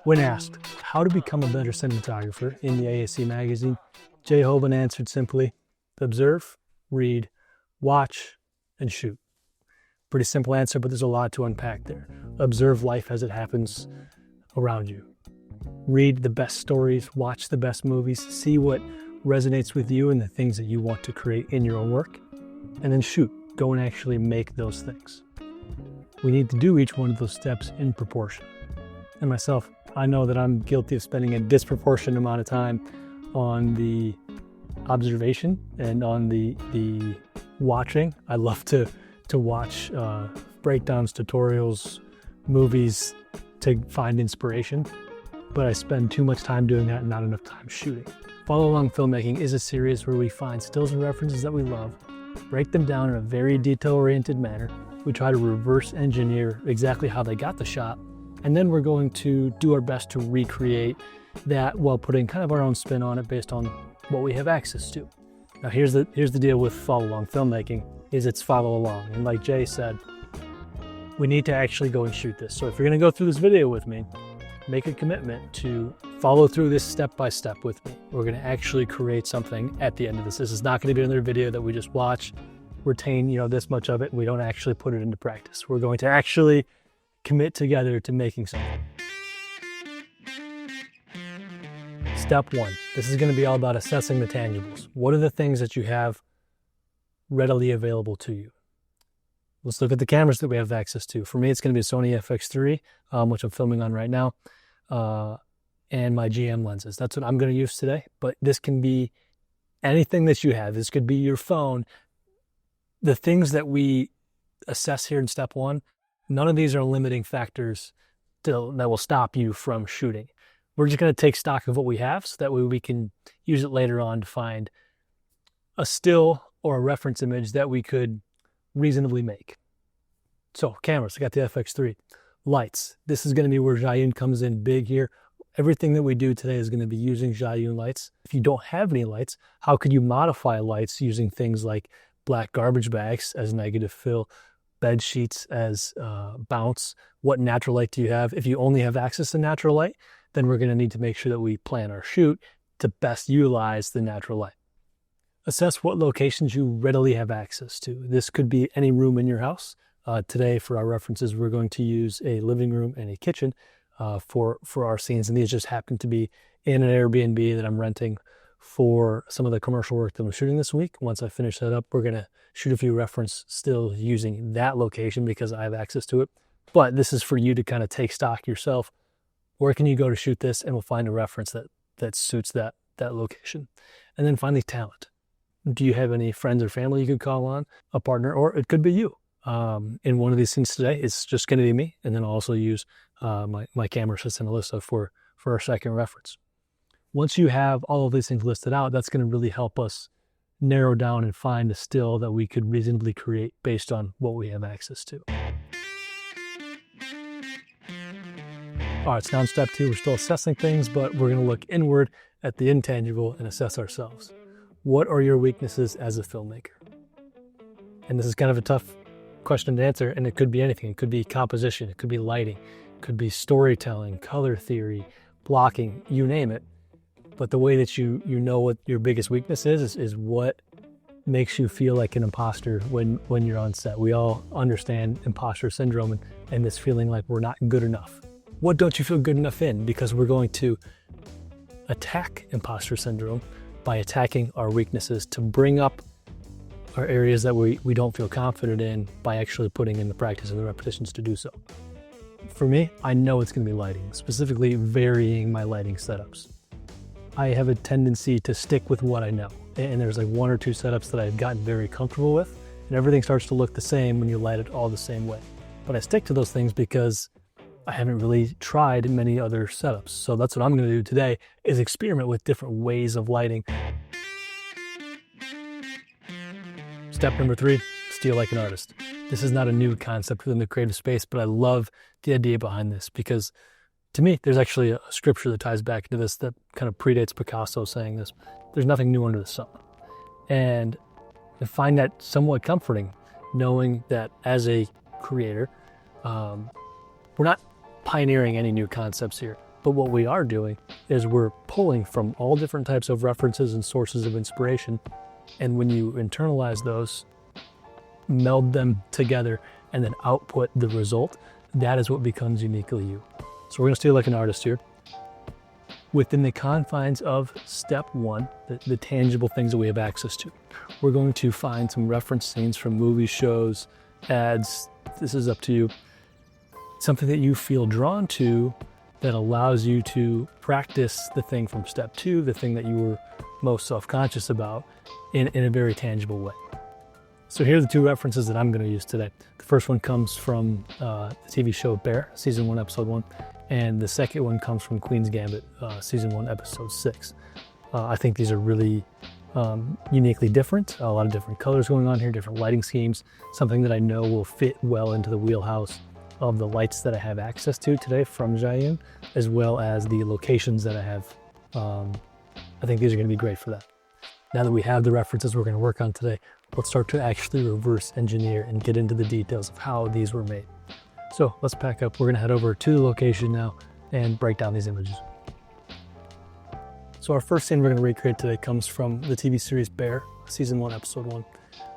When asked how to become a better cinematographer in the AAC magazine, Jay Hoban answered simply, observe, read, watch, and shoot. Pretty simple answer, but there's a lot to unpack there. Observe life as it happens around you. Read the best stories, watch the best movies, see what resonates with you and the things that you want to create in your own work, and then shoot. Go and actually make those things. We need to do each one of those steps in proportion. And myself, I know that I'm guilty of spending a disproportionate amount of time on the observation and on the watching. I love to watch breakdowns, tutorials, movies to find inspiration, but I spend too much time doing that and not enough time shooting. Follow Along Filmmaking is a series where we find stills and references that we love, break them down in a very detail-oriented manner. We try to reverse engineer exactly how they got the shot, and then we're going to do our best to recreate that while putting kind of our own spin on it based on what we have access to. Now here's the deal with Follow Along Filmmaking, is it's follow along. And like Jay said, we need to actually go and shoot this. So if you're gonna go through this video with me, make a commitment to follow through this step by step with me. We're gonna actually create something at the end of this. This is not gonna be another video that we just watch, retain this much of it, and we don't actually put it into practice. We're going to actually commit together to making something. Step one, this is going to be all about assessing the tangibles. What are the things that you have readily available to you? Let's look at the cameras that we have access to. For me, it's going to be a Sony FX3, which I'm filming on right now, and my GM lenses. That's what I'm going to use today, but this can be anything that you have. This could be your phone. The things that we assess here in step one, none of these are limiting factors that will stop you from shooting. We're just going to take stock of what we have so that way we can use it later on to find a still or a reference image that we could reasonably make. So cameras, I got the FX3. Lights, this is going to be where Zhiyun comes in big here. Everything that we do today is going to be using Zhiyun lights. If you don't have any lights, how could you modify lights using things like black garbage bags as negative fill, bed sheets as bounce? What natural light do you have? If you only have access to natural light, then we're going to need to make sure that we plan our shoot to best utilize the natural light. Assess what locations you readily have access to. This could be any room in your house. Today, for our references, we're going to use a living room and a kitchen for our scenes, and these just happen to be in an Airbnb that I'm renting for some of the commercial work that I'm shooting this week. Once I finish that up, we're going to shoot a few reference still using that location because I have access to it. But this is for you to kind of take stock yourself. Where can you go to shoot this? And we'll find a reference that suits that location. And then finally, talent. Do you have any friends or family you could call on, a partner, or it could be you? In one of these scenes today, it's just going to be me. And then I'll also use my camera assistant, Alyssa, for our second reference. Once you have all of these things listed out, that's going to really help us narrow down and find a still that we could reasonably create based on what we have access to. All right, so now in step two, we're still assessing things, but we're going to look inward at the intangible and assess ourselves. What are your weaknesses as a filmmaker? And this is kind of a tough question to answer, and it could be anything. It could be composition, it could be lighting, it could be storytelling, color theory, blocking, you name it. But the way that you know what your biggest weakness is what makes you feel like an imposter when you're on set. We all understand imposter syndrome and this feeling like we're not good enough. What don't you feel good enough in? Because we're going to attack imposter syndrome by attacking our weaknesses to bring up our areas that we don't feel confident in by actually putting in the practice and the repetitions to do so. For me, I know it's going to be lighting, specifically varying my lighting setups. I have a tendency to stick with what I know. And there's like one or two setups that I've gotten very comfortable with, and everything starts to look the same when you light it all the same way. But I stick to those things because I haven't really tried many other setups. So that's what I'm going to do today, is experiment with different ways of lighting. Step number 3, steal like an artist. This is not a new concept within the creative space, but I love the idea behind this because to me, there's actually a scripture that ties back into this that kind of predates Picasso saying this. There's nothing new under the sun. And I find that somewhat comforting, knowing that as a creator, we're not pioneering any new concepts here. But what we are doing is we're pulling from all different types of references and sources of inspiration. And when you internalize those, meld them together, and then output the result, that is what becomes uniquely you. So we're gonna steal like an artist here. Within the confines of step one, the tangible things that we have access to, we're going to find some reference scenes from movies, shows, ads. This is up to you. Something that you feel drawn to that allows you to practice the thing from step two, the thing that you were most self-conscious about, in a very tangible way. So here are the two references that I'm going to use today. The first one comes from the TV show Bear, season 1, episode 1. And the second one comes from Queen's Gambit, season 1, episode 6. I think these are really uniquely different. A lot of different colors going on here, different lighting schemes, something that I know will fit well into the wheelhouse of the lights that I have access to today from Zhiyun, as well as the locations that I have. I think these are going to be great for that. Now that we have the references we're going to work on today, let's start to actually reverse engineer and get into the details of how these were made. So let's pack up. We're gonna head over to the location now and break down these images. So our first scene we're gonna recreate today comes from the TV series Bear, season 1, episode 1.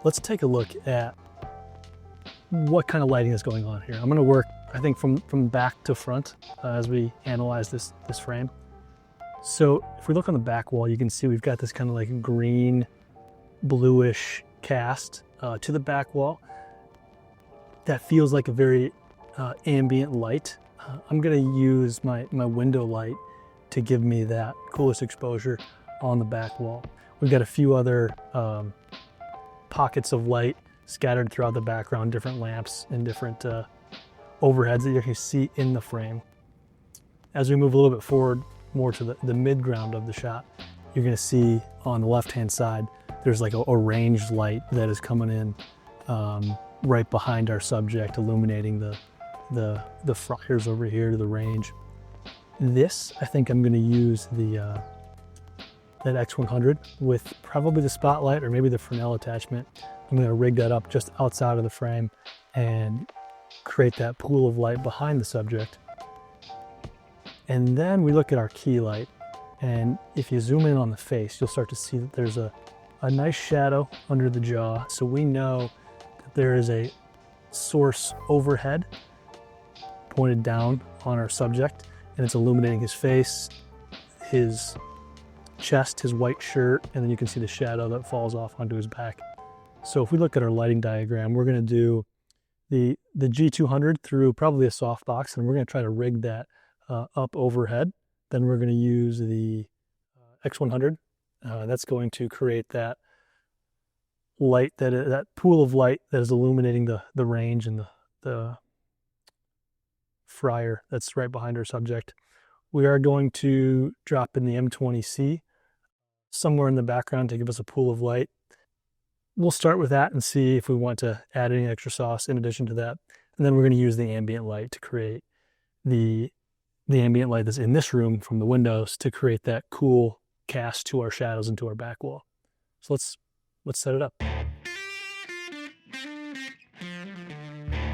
Let's take a look at what kind of lighting is going on here. I'm gonna work, I think, from back to front as we analyze this frame. So if we look on the back wall, you can see we've got this kind of like green, bluish cast to the back wall. That feels like a very ambient light. I'm gonna use my window light to give me that coolest exposure on the back wall. We've got a few other pockets of light scattered throughout the background, different lamps and different overheads that you can see in the frame. As we move a little bit forward, more to the mid-ground of the shot, you're gonna see on the left-hand side, there's like a ranged light that is coming in right behind our subject, illuminating the fryers over here to the range. This, I think I'm gonna use that X100 with probably the spotlight or maybe the Fresnel attachment. I'm gonna rig that up just outside of the frame and create that pool of light behind the subject. And then we look at our key light, and if you zoom in on the face, you'll start to see that there's a nice shadow under the jaw. So we know that there is a source overhead pointed down on our subject, and it's illuminating his face, his chest, his white shirt, and then you can see the shadow that falls off onto his back. So if we look at our lighting diagram, we're gonna do the G200 through probably a softbox, and we're gonna try to rig that up overhead. Then we're gonna use the X100. That's going to create that light, that pool of light that is illuminating the range and the fryer that's right behind our subject. We are going to drop in the M20C somewhere in the background to give us a pool of light. We'll start with that and see if we want to add any extra sauce in addition to that. And then we're going to use the ambient light to create the ambient light that's in this room from the windows to create that cool cast to our shadows and to our back wall. So let's set it up.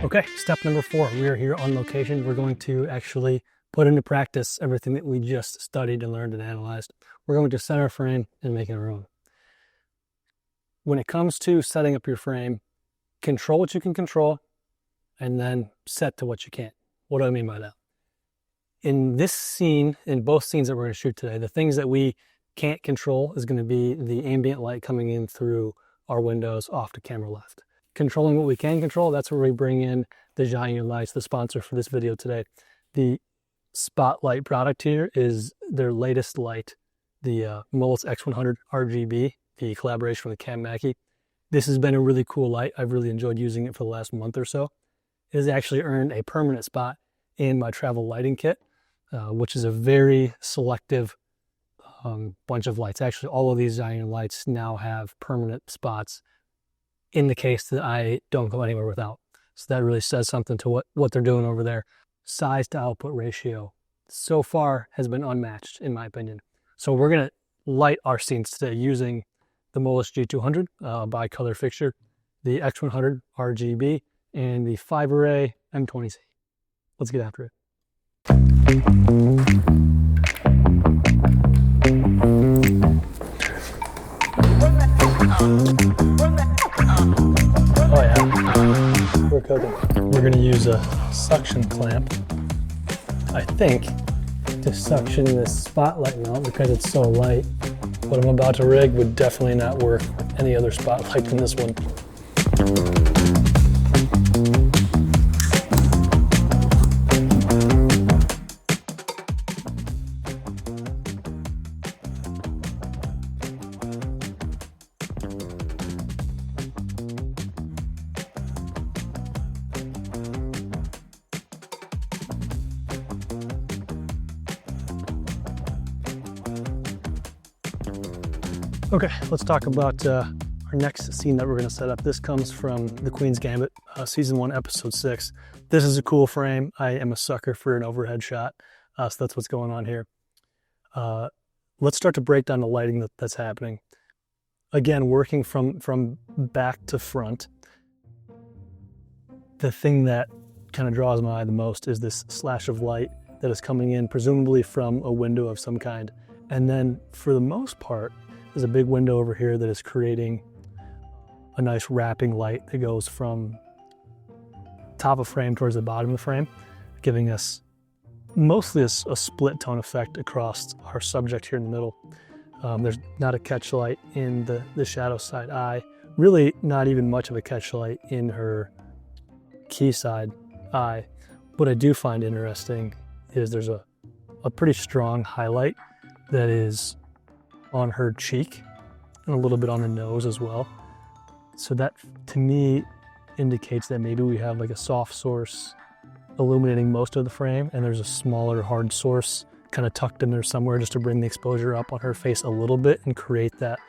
Okay, step number 4. We are here on location. We're going to actually put into practice everything that we just studied and learned and analyzed. We're going to set our frame and make it our own. When it comes to setting up your frame, control what you can control and then set to what you can't. What do I mean by that? In this scene, in both scenes that we're going to shoot today, the things that we can't control is going to be the ambient light coming in through our windows off to camera left. Controlling what we can control, that's where we bring in the Zhiyun lights, the sponsor for this video today. The spotlight product here is their latest light, the Molus X100RGB, the collaboration with Cam Mackey. This has been a really cool light. I've really enjoyed using it for the last month or so. It has actually earned a permanent spot in my travel lighting kit, which is a very selective bunch of lights. Actually, all of these Zhiyun lights now have permanent spots in the case that I don't go anywhere without. So that really says something to what they're doing over there. Size to output ratio so far has been unmatched in my opinion. So we're gonna light our scenes today using the Molus G200 bi-color fixture, the X100RGB, and the 5-array M20C. Let's get after it. Oh yeah, we're cooking. We're gonna use a suction clamp, I think, to suction this spotlight mount because it's so light. What I'm about to rig would definitely not work with any other spotlight than this one. Okay, let's talk about our next scene that we're going to set up. This comes from The Queen's Gambit, Season 1, Episode 6. This is a cool frame. I am a sucker for an overhead shot, so that's what's going on here. Let's start to break down the lighting that's happening. Again, working from back to front. The thing that kind of draws my eye the most is this slash of light that is coming in, presumably from a window of some kind. And then, for the most part, there's a big window over here that is creating a nice wrapping light that goes from top of frame towards the bottom of the frame, giving us mostly a split tone effect across our subject here in the middle. There's not a catch light in the shadow side eye, really not even much of a catch light in her key side eye. What I do find interesting is there's a pretty strong highlight that is on her cheek and a little bit on the nose as well. So that to me indicates that maybe we have like a soft source illuminating most of the frame and there's a smaller hard source kind of tucked in there somewhere just to bring the exposure up on her face a little bit and create that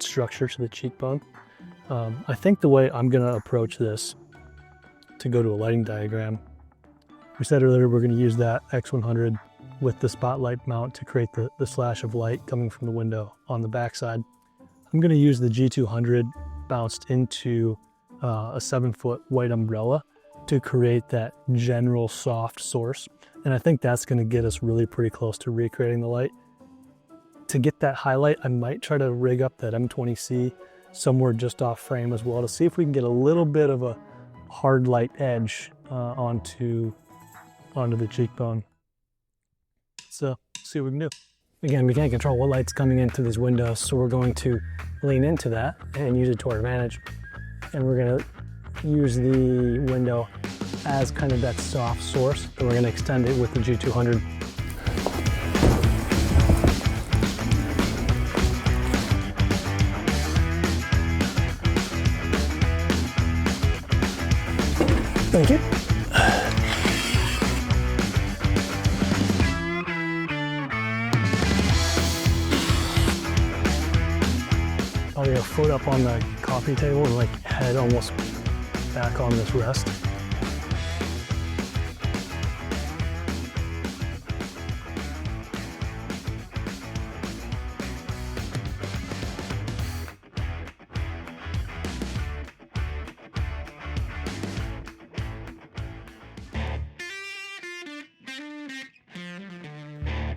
structure to the cheekbone. I think the way I'm gonna approach this, to go to a lighting diagram, we said earlier we're gonna use that X100 with the spotlight mount to create the slash of light coming from the window on the backside. I'm gonna use the G200 bounced into a 7-foot white umbrella to create that general soft source. And I think that's gonna get us really pretty close to recreating the light. To get that highlight, I might try to rig up that M20C somewhere just off frame as well to see if we can get a little bit of a hard light edge onto the cheekbone. So, see what we can do. Again, we can't control what light's coming into these windows, so we're going to lean into that and use it to our advantage. And we're gonna use the window as kind of that soft source, and we're gonna extend it with the G200. Thank you. I'll get a foot up on the coffee table and like head almost back on this rest.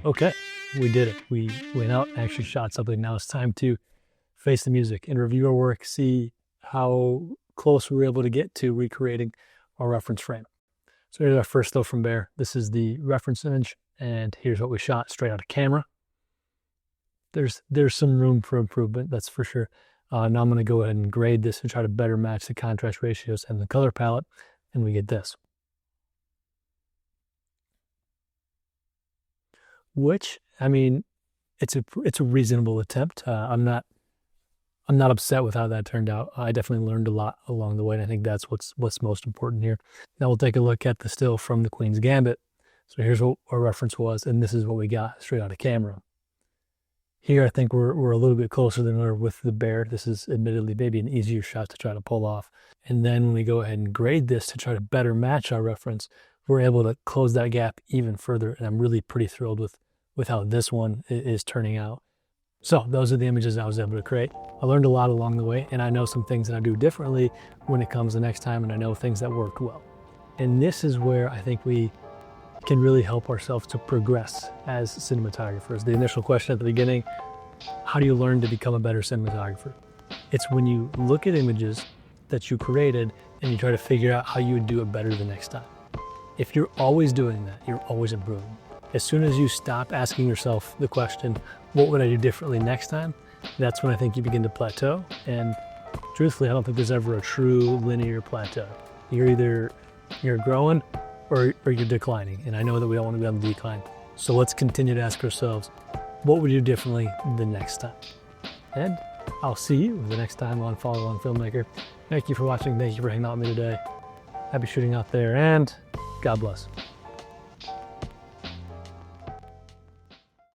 Okay, we did it. We went out and actually shot something. Now it's time to face the music and review our work, see how close we were able to get to recreating our reference frame. So here's our first still from Bear. This is the reference image, and here's what we shot straight out of camera. There's some room for improvement, that's for sure. Now I'm going to go ahead and grade this and try to better match the contrast ratios and the color palette, and we get this. Which, I mean, it's a reasonable attempt. I'm not upset with how that turned out. I definitely learned a lot along the way, and I think that's what's most important here. Now we'll take a look at the still from The Queen's Gambit. So here's what our reference was, and this is what we got straight out of camera. Here I think we're a little bit closer than we were with the Bear. This is admittedly maybe an easier shot to try to pull off. And then when we go ahead and grade this to try to better match our reference, we're able to close that gap even further, and I'm really pretty thrilled with how this one is turning out. So those are the images I was able to create. I learned a lot along the way, and I know some things that I do differently when it comes the next time, and I know things that worked well. And this is where I think we can really help ourselves to progress as cinematographers. The initial question at the beginning, how do you learn to become a better cinematographer? It's when you look at images that you created and you try to figure out how you would do it better the next time. If you're always doing that, you're always improving. As soon as you stop asking yourself the question, what would I do differently next time? That's when I think you begin to plateau. And truthfully, I don't think there's ever a true linear plateau. You're growing or you're declining. And I know that we don't want to be on the decline. So let's continue to ask ourselves, what would you do differently the next time? And I'll see you the next time on Follow Along Filmmaker. Thank you for watching. Thank you for hanging out with me today. Happy shooting out there, and God bless.